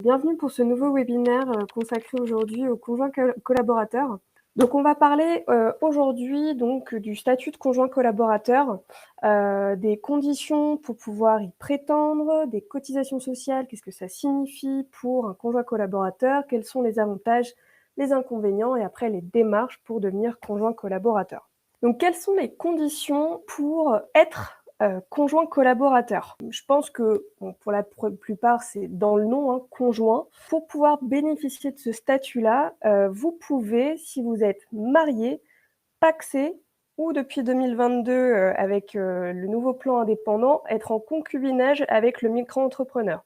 Bienvenue pour ce nouveau webinaire consacré aujourd'hui aux conjoints collaborateurs. Donc on va parler aujourd'hui du statut de conjoint collaborateur, des conditions pour pouvoir y prétendre, des cotisations sociales, qu'est-ce que ça signifie pour un conjoint collaborateur, quels sont les avantages, les inconvénients et après les démarches pour devenir conjoint collaborateur. Donc quelles sont les conditions pour être conjoint collaborateur? Je pense que pour la plupart, c'est dans le nom, hein, conjoint. Pour pouvoir bénéficier de ce statut-là, vous pouvez, si vous êtes marié, pacsé ou depuis 2022, avec le nouveau plan indépendant, être en concubinage avec le micro-entrepreneur.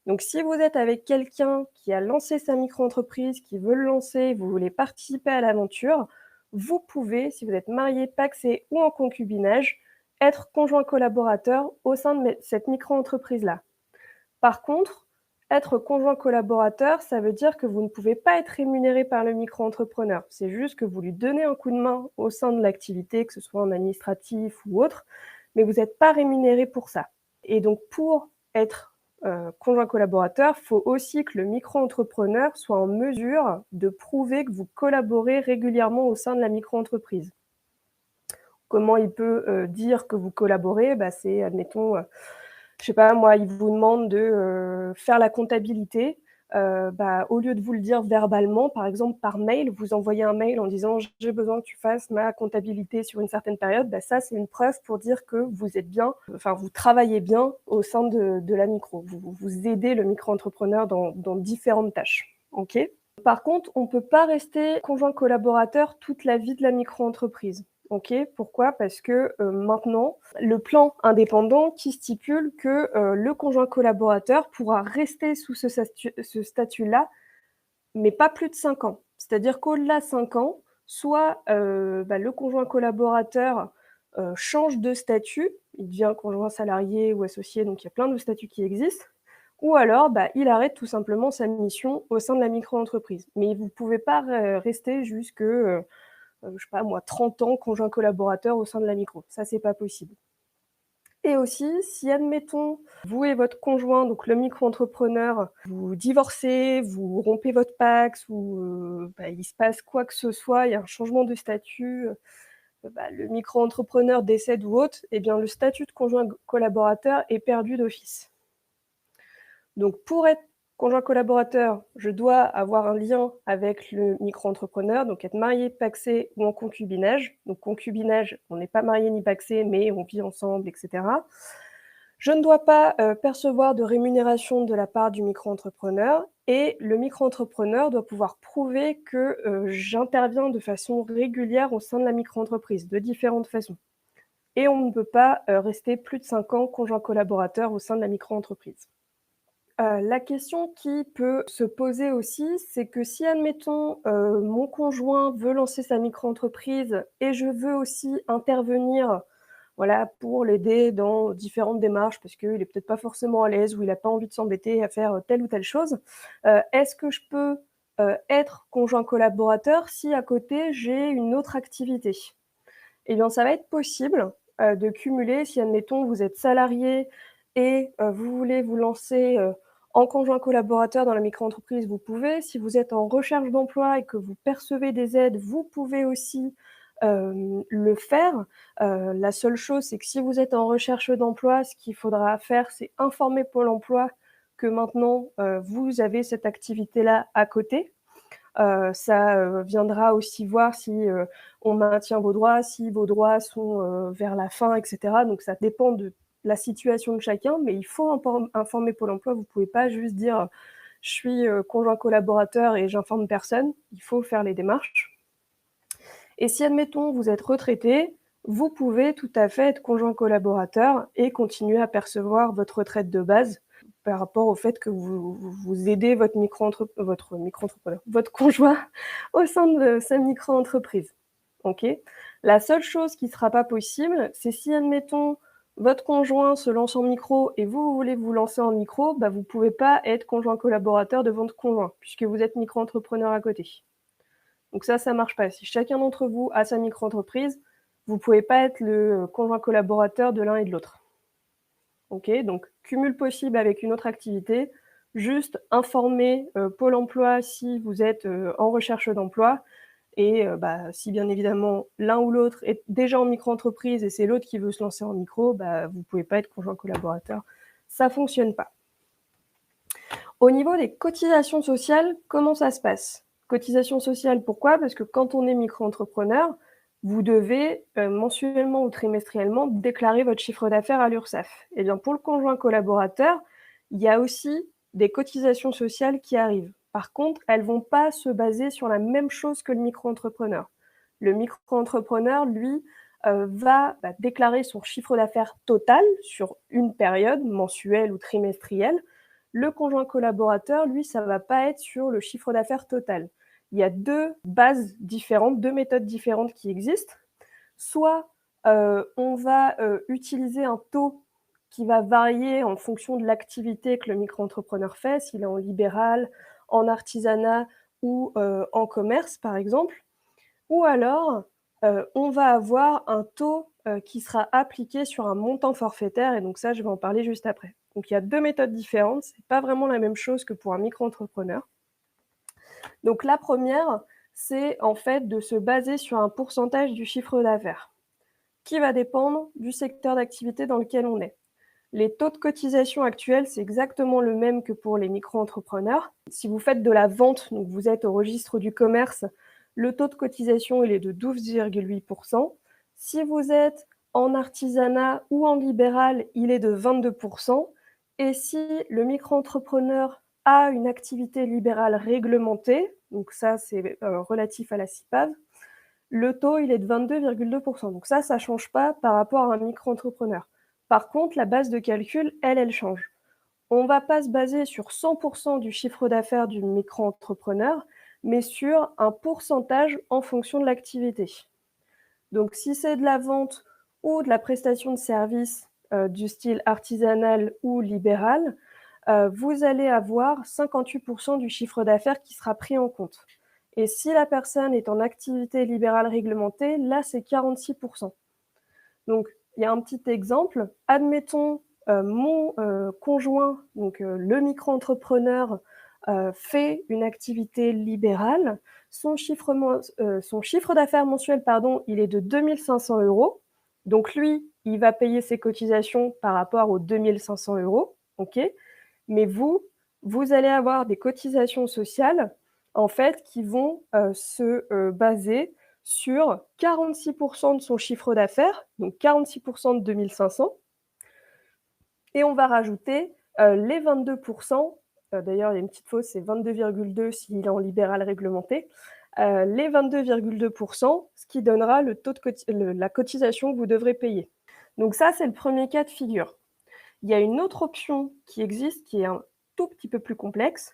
Donc si vous êtes avec quelqu'un qui a lancé sa micro-entreprise, qui veut le lancer, vous voulez participer à l'aventure, vous pouvez, si vous êtes marié, pacsé ou en concubinage, être conjoint collaborateur au sein de cette micro-entreprise-là. Par contre, être conjoint collaborateur, ça veut dire que vous ne pouvez pas être rémunéré par le micro-entrepreneur. C'est juste que vous lui donnez un coup de main au sein de l'activité, que ce soit en administratif ou autre, mais vous n'êtes pas rémunéré pour ça. Et donc, pour être conjoint collaborateur, il faut aussi que le micro-entrepreneur soit en mesure de prouver que vous collaborez régulièrement au sein de la micro-entreprise. Comment il peut dire que vous collaborez? C'est, admettons, je sais pas moi, il vous demande de faire la comptabilité. Au lieu de vous le dire verbalement, par exemple par mail, vous envoyez un mail en disant « j'ai besoin que tu fasses ma comptabilité sur une certaine période », ça c'est une preuve pour dire que vous êtes bien, vous travaillez bien au sein de la micro. Vous aidez le micro-entrepreneur dans différentes tâches. Ok ? Par contre, on ne peut pas rester conjoint collaborateur toute la vie de la micro-entreprise. Ok, pourquoi? Parce que maintenant, le plan indépendant qui stipule que le conjoint collaborateur pourra rester sous ce statut-là, mais pas plus de 5 ans. C'est-à-dire qu'au-delà de 5 ans, soit le conjoint collaborateur change de statut, il devient conjoint salarié ou associé, donc il y a plein de statuts qui existent, ou alors il arrête tout simplement sa mission au sein de la micro-entreprise. Mais vous ne pouvez pas rester jusque... je sais pas moi, 30 ans conjoint collaborateur au sein de la micro. Ça, c'est pas possible. Et aussi, si admettons, vous et votre conjoint, donc le micro-entrepreneur, vous divorcez, vous rompez votre Pacs, ou il se passe quoi que ce soit, il y a un changement de statut, le micro-entrepreneur décède ou autre, eh bien le statut de conjoint collaborateur est perdu d'office. Donc pour être conjoint collaborateur, je dois avoir un lien avec le micro-entrepreneur, donc être marié, pacsé ou en concubinage. Donc concubinage, on n'est pas marié ni pacsé, mais on vit ensemble, etc. Je ne dois pas percevoir de rémunération de la part du micro-entrepreneur et le micro-entrepreneur doit pouvoir prouver que j'interviens de façon régulière au sein de la micro-entreprise, de différentes façons. Et on ne peut pas rester plus de 5 ans conjoint collaborateur au sein de la micro-entreprise. La question qui peut se poser aussi, c'est que si, admettons, mon conjoint veut lancer sa micro-entreprise et je veux aussi intervenir, pour l'aider dans différentes démarches parce qu'il est peut-être pas forcément à l'aise ou il n'a pas envie de s'embêter à faire telle ou telle chose, est-ce que je peux être conjoint collaborateur si à côté j'ai une autre activité? Eh bien, ça va être possible de cumuler si, admettons, vous êtes salarié et vous voulez vous lancer en conjoint collaborateur dans la micro-entreprise, vous pouvez. Si vous êtes en recherche d'emploi et que vous percevez des aides, vous pouvez aussi le faire. La seule chose, c'est que si vous êtes en recherche d'emploi, ce qu'il faudra faire, c'est informer Pôle emploi que maintenant, vous avez cette activité-là à côté. Ça viendra aussi voir si on maintient vos droits, si vos droits sont vers la fin, etc. Donc ça dépend de la situation de chacun, mais il faut informer Pôle emploi. Vous ne pouvez pas juste dire « je suis conjoint collaborateur et j'informe personne ». Il faut faire les démarches. Et si, admettons, vous êtes retraité, vous pouvez tout à fait être conjoint collaborateur et continuer à percevoir votre retraite de base par rapport au fait que vous aidez votre conjoint au sein de sa micro-entreprise. Ok. La seule chose qui ne sera pas possible, c'est si, admettons, votre conjoint se lance en micro et vous voulez vous lancer en micro, vous ne pouvez pas être conjoint collaborateur de votre conjoint, puisque vous êtes micro-entrepreneur à côté. Donc ça ne marche pas. Si chacun d'entre vous a sa micro-entreprise, vous ne pouvez pas être le conjoint collaborateur de l'un et de l'autre. Ok, donc cumul possible avec une autre activité, juste informer, Pôle emploi si vous êtes, en recherche d'emploi et si bien évidemment l'un ou l'autre est déjà en micro-entreprise et c'est l'autre qui veut se lancer en micro, vous pouvez pas être conjoint collaborateur. Ça fonctionne pas. Au niveau des cotisations sociales, comment ça se passe? Cotisations sociales, pourquoi? Parce que quand on est micro-entrepreneur, vous devez, mensuellement ou trimestriellement déclarer votre chiffre d'affaires à l'URSSAF. Eh bien, pour le conjoint collaborateur, il y a aussi des cotisations sociales qui arrivent. Par contre, elles vont pas se baser sur la même chose que le micro-entrepreneur. Le micro-entrepreneur, lui, va déclarer son chiffre d'affaires total sur une période mensuelle ou trimestrielle. Le conjoint collaborateur, lui, ça va pas être sur le chiffre d'affaires total. Il y a 2 bases différentes, 2 méthodes différentes qui existent. Soit, on va, utiliser un taux qui va varier en fonction de l'activité que le micro-entrepreneur fait, s'il est en libéral, en artisanat ou, en commerce, par exemple. Ou alors, on va avoir un taux, qui sera appliqué sur un montant forfaitaire et donc ça, je vais en parler juste après. Donc il y a 2 méthodes différentes, c'est pas vraiment la même chose que pour un micro-entrepreneur. Donc la première, c'est en fait de se baser sur un pourcentage du chiffre d'affaires, qui va dépendre du secteur d'activité dans lequel on est. Les taux de cotisation actuels, c'est exactement le même que pour les micro-entrepreneurs. Si vous faites de la vente, donc vous êtes au registre du commerce, le taux de cotisation, il est de 12,8%. Si vous êtes en artisanat ou en libéral, il est de 22%. Et si le micro-entrepreneur a une activité libérale réglementée, donc ça c'est relatif à la CIPAV, le taux il est de 22,2%. Donc ça ne change pas par rapport à un micro-entrepreneur. Par contre, la base de calcul, elle change. On ne va pas se baser sur 100% du chiffre d'affaires du micro-entrepreneur, mais sur un pourcentage en fonction de l'activité. Donc si c'est de la vente ou de la prestation de services du style artisanal ou libéral, vous allez avoir 58% du chiffre d'affaires qui sera pris en compte. Et si la personne est en activité libérale réglementée, là c'est 46%. Donc il y a un petit exemple. Admettons, mon conjoint, donc le micro-entrepreneur, fait une activité libérale. Son chiffre d'affaires mensuel, pardon, il est de 2 500 €. Donc lui, il va payer ses cotisations par rapport aux 2 500 €, OK? Mais vous allez avoir des cotisations sociales, en fait, qui vont, se, baser sur 46% de son chiffre d'affaires, donc 46% de 2 500 et on va rajouter, les 22%, d'ailleurs il y a une petite fausse, c'est 22,2 s'il est en libéral réglementé, les 22,2%, ce qui donnera le taux de la cotisation que vous devrez payer. Donc ça, c'est le premier cas de figure. Il y a une autre option qui existe, qui est un tout petit peu plus complexe,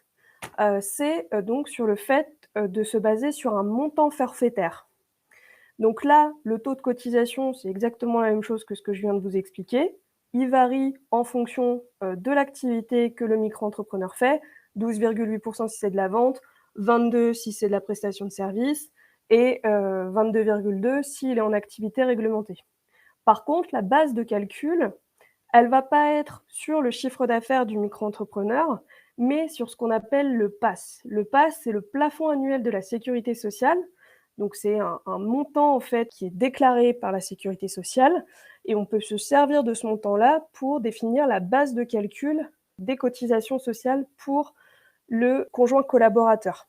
c'est, donc sur le fait, de se baser sur un montant forfaitaire. Donc là, le taux de cotisation, c'est exactement la même chose que ce que je viens de vous expliquer. Il varie en fonction, de l'activité que le micro-entrepreneur fait, 12,8% si c'est de la vente, 22 si c'est de la prestation de service et 22,2 s'il est en activité réglementée. Par contre, la base de calcul, elle va pas être sur le chiffre d'affaires du micro-entrepreneur, mais sur ce qu'on appelle le PAS. Le PAS, c'est le plafond annuel de la sécurité sociale. Donc c'est un montant en fait qui est déclaré par la sécurité sociale et on peut se servir de ce montant-là pour définir la base de calcul des cotisations sociales pour le conjoint collaborateur.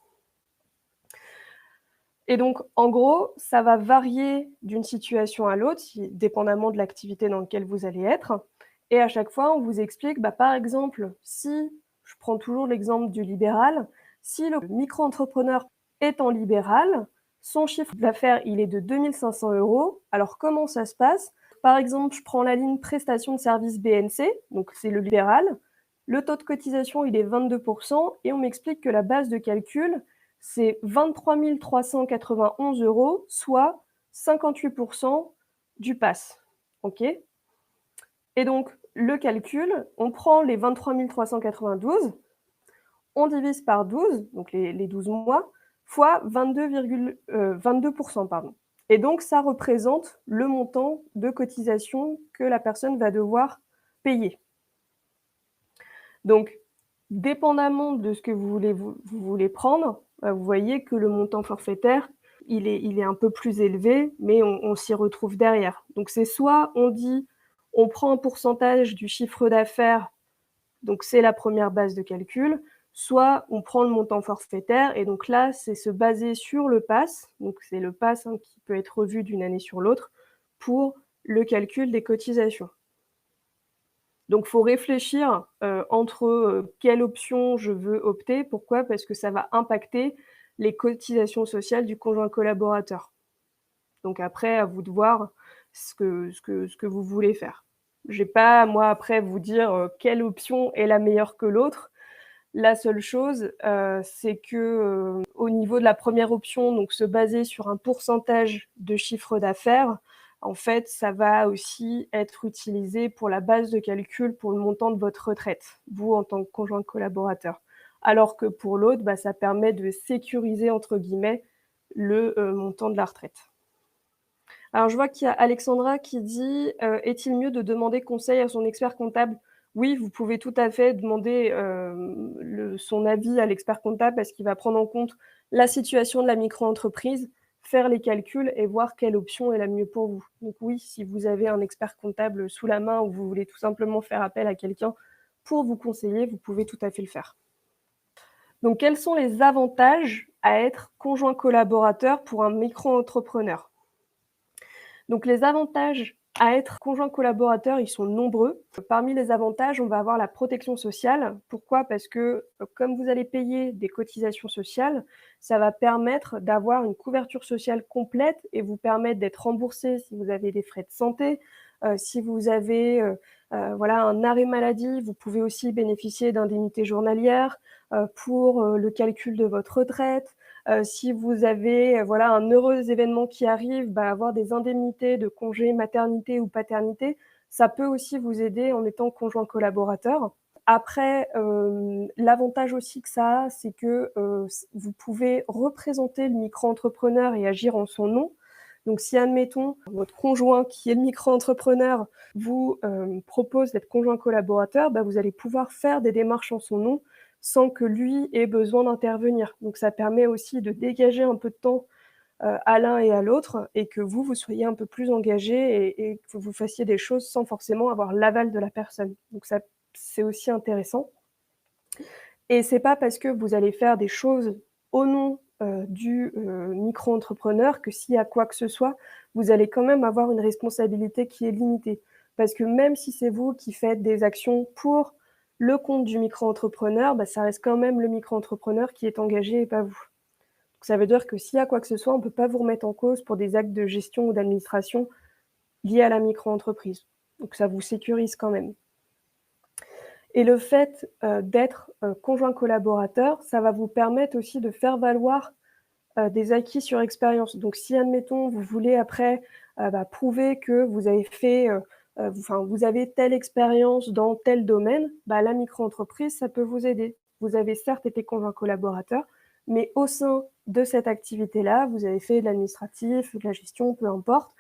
Et donc, en gros, ça va varier d'une situation à l'autre, dépendamment de l'activité dans laquelle vous allez être. Et à chaque fois, on vous explique, par exemple, si, je prends toujours l'exemple du libéral, si le micro-entrepreneur est en libéral, son chiffre d'affaires, il est de 2 500 €. Alors, comment ça se passe? Par exemple, je prends la ligne prestation de service BNC, donc c'est le libéral. Le taux de cotisation, il est 22% et on m'explique que la base de calcul, c'est 23 391 €, soit 58% du PAS. OK? Et donc, le calcul, on prend les 23 392, on divise par 12, donc les 12 mois, fois 22%, pardon. Et donc, ça représente le montant de cotisation que la personne va devoir payer. Donc, Dépendamment de ce que vous voulez prendre, vous voyez que le montant forfaitaire, il est un peu plus élevé, mais on s'y retrouve derrière. Donc c'est soit on dit: «On prend un pourcentage du chiffre d'affaires», donc c'est la première base de calcul, soit on prend le montant forfaitaire et donc là, c'est se baser sur le PAS, donc c'est le PAS, hein, qui peut être revu d'une année sur l'autre, pour le calcul des cotisations. Donc faut réfléchir, entre, quelle option je veux opter. Pourquoi? Parce que ça va impacter les cotisations sociales du conjoint collaborateur. Donc après, à vous de voir ce que vous voulez faire. J'ai pas, moi, après vous dire, quelle option est la meilleure que l'autre. La seule chose, c'est que, au niveau de la première option, donc se baser sur un pourcentage de chiffre d'affaires, en fait, ça va aussi être utilisé pour la base de calcul pour le montant de votre retraite, vous en tant que conjoint collaborateur. Alors que pour l'autre, bah, ça permet de «sécuriser» entre guillemets le, montant de la retraite. Alors je vois qu'il y a Alexandra qui dit, «Est-il mieux de demander conseil à son expert comptable?» Oui, vous pouvez tout à fait demander, son avis à l'expert comptable parce qu'il va prendre en compte la situation de la micro-entreprise, faire les calculs et voir quelle option est la mieux pour vous. Donc oui, si vous avez un expert comptable sous la main ou vous voulez tout simplement faire appel à quelqu'un pour vous conseiller, vous pouvez tout à fait le faire. Donc quels sont les avantages à être conjoint collaborateur pour un micro-entrepreneur? Donc les avantages à être conjoint collaborateur, ils sont nombreux. Parmi les avantages, on va avoir la protection sociale. Pourquoi? Parce que, comme vous allez payer des cotisations sociales, ça va permettre d'avoir une couverture sociale complète et vous permettre d'être remboursé si vous avez des frais de santé. Si vous avez, voilà, un arrêt maladie, vous pouvez aussi bénéficier d'indemnités journalières, pour, le calcul de votre retraite. Si vous avez, voilà, un heureux événement qui arrive, bah, avoir des indemnités de congé maternité ou paternité, ça peut aussi vous aider en étant conjoint collaborateur. Après, l'avantage aussi que ça a, c'est que, vous pouvez représenter le micro-entrepreneur et agir en son nom. Donc si admettons, votre conjoint qui est le micro-entrepreneur vous, propose d'être conjoint collaborateur, bah, vous allez pouvoir faire des démarches en son nom sans que lui ait besoin d'intervenir. Donc ça permet aussi de dégager un peu de temps, à l'un et à l'autre et que vous soyez un peu plus engagés et que vous fassiez des choses sans forcément avoir l'aval de la personne. Donc ça, c'est aussi intéressant et c'est pas parce que vous allez faire des choses au nom, du, micro-entrepreneur que s'il y a quoi que ce soit, vous allez quand même avoir une responsabilité qui est limitée. Parce que même si c'est vous qui faites des actions pour le compte du micro-entrepreneur, bah, ça reste quand même le micro-entrepreneur qui est engagé et pas vous. Donc ça veut dire que s'il y a quoi que ce soit, on ne peut pas vous remettre en cause pour des actes de gestion ou d'administration liés à la micro-entreprise. Donc ça vous sécurise quand même. Et le fait, d'être, conjoint collaborateur, ça va vous permettre aussi de faire valoir, des acquis sur expérience. Donc si admettons, vous voulez après, bah, prouver que vous avez fait, enfin vous avez telle expérience dans tel domaine, bah, la micro-entreprise, ça peut vous aider. Vous avez certes été conjoint collaborateur, mais au sein de cette activité-là, vous avez fait de l'administratif, de la gestion, peu importe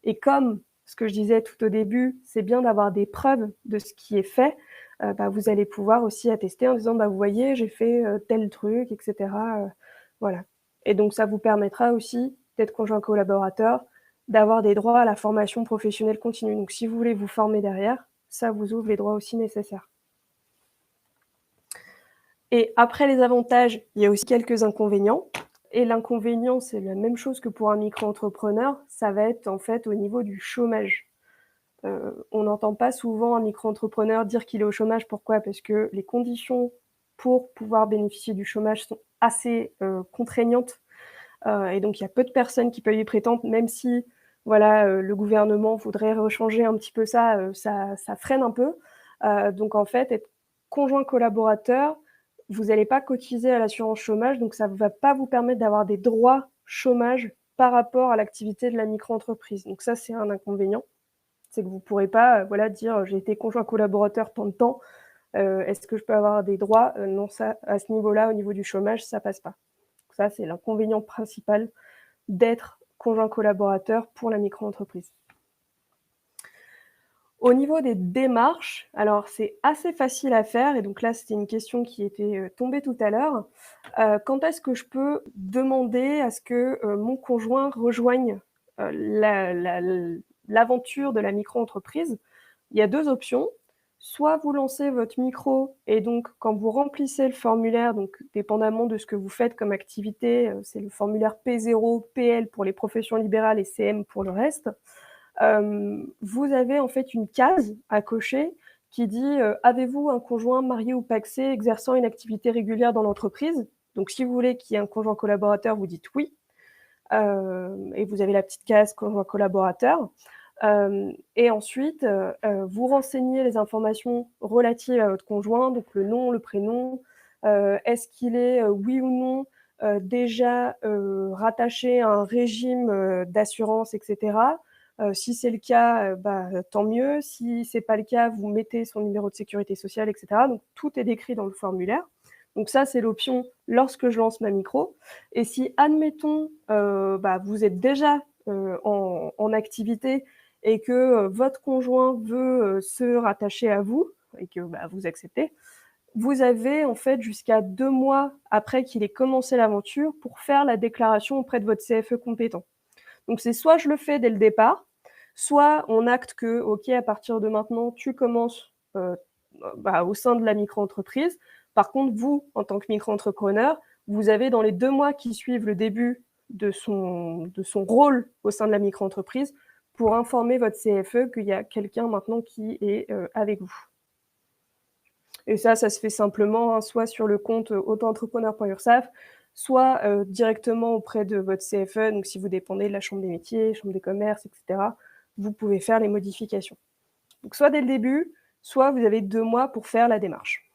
et comme ce que je disais tout au début, c'est bien d'avoir des preuves de ce qui est fait, bah, vous allez pouvoir aussi attester en disant: «Bah, vous voyez, j'ai fait, tel truc et cetera», voilà. Et donc ça vous permettra aussi d'être conjoint collaborateur, d'avoir des droits à la formation professionnelle continue. Donc si vous voulez vous former derrière, ça vous ouvre les droits aussi nécessaires. Et après les avantages, il y a aussi quelques inconvénients et l'inconvénient, c'est la même chose que pour un micro-entrepreneur, ça va être en fait au niveau du chômage. On n'entend pas souvent un micro-entrepreneur dire qu'il est au chômage. Pourquoi? Parce que les conditions pour pouvoir bénéficier du chômage sont assez, contraignantes. Et donc il y a peu de personnes qui peuvent y prétendre, même si voilà, le gouvernement voudrait rechanger un petit peu ça, ça freine un peu. Donc en fait, être conjoint collaborateur, vous allez pas cotiser à l'assurance chômage, donc ça va pas vous permettre d'avoir des droits chômage par rapport à l'activité de la micro-entreprise. Donc ça, c'est un inconvénient. C'est que vous pourrez pas, voilà, dire: «J'ai été conjoint collaborateur tant de temps, est-ce que je peux avoir des droits?» Non, ça, à ce niveau-là, au niveau du chômage, ça passe pas. Ça, c'est l'inconvénient principal d'être conjoint collaborateur pour la micro-entreprise. Au niveau des démarches, alors c'est assez facile à faire et donc là, c'était une question qui était, tombée tout à l'heure. Quand est-ce que je peux demander à ce que, mon conjoint rejoigne, l'aventure de la micro-entreprise? Il y a 2 options. Soit vous lancez votre micro et donc quand vous remplissez le formulaire, donc dépendamment de ce que vous faites comme activité, c'est le formulaire P0, PL pour les professions libérales et CM pour le reste. Vous avez en fait une case à cocher qui dit, «Avez-vous un conjoint marié ou pacsé exerçant une activité régulière dans l'entreprise?» Donc si vous voulez qu'il y ait un conjoint collaborateur, vous dites «oui», et vous avez la petite case conjoint collaborateur. Et ensuite, vous renseignez les informations relatives à votre conjoint, donc le nom, le prénom, est-ce qu'il est, oui ou non, déjà, rattaché à un régime, d'assurance et cetera? Si c'est le cas, bah, tant mieux. Si c'est pas le cas, vous mettez son numéro de sécurité sociale et cetera. Donc tout est décrit dans le formulaire. Donc ça, c'est l'option lorsque je lance ma micro. Et si admettons, bah, vous êtes déjà, en activité et que, votre conjoint veut, se rattacher à vous et que, bah, vous acceptez, vous avez en fait jusqu'à 2 mois après qu'il ait commencé l'aventure pour faire la déclaration auprès de votre CFE compétent. Donc c'est soit je le fais dès le départ, soit on acte que, OK, à partir de maintenant, tu commences, bah, au sein de la micro-entreprise. Par contre, vous, en tant que micro-entrepreneur, vous avez dans les 2 mois qui suivent le début de son rôle au sein de la micro-entreprise pour informer votre CFE qu'il y a quelqu'un maintenant qui est, avec vous. Et ça se fait simplement, hein, soit sur le compte, auto-entrepreneur.urssaf, soit, directement auprès de votre CFE. Donc si vous dépendez de la chambre des métiers, chambre des commerces et cetera, vous pouvez faire les modifications. Donc soit dès le début, soit vous avez 2 mois pour faire la démarche.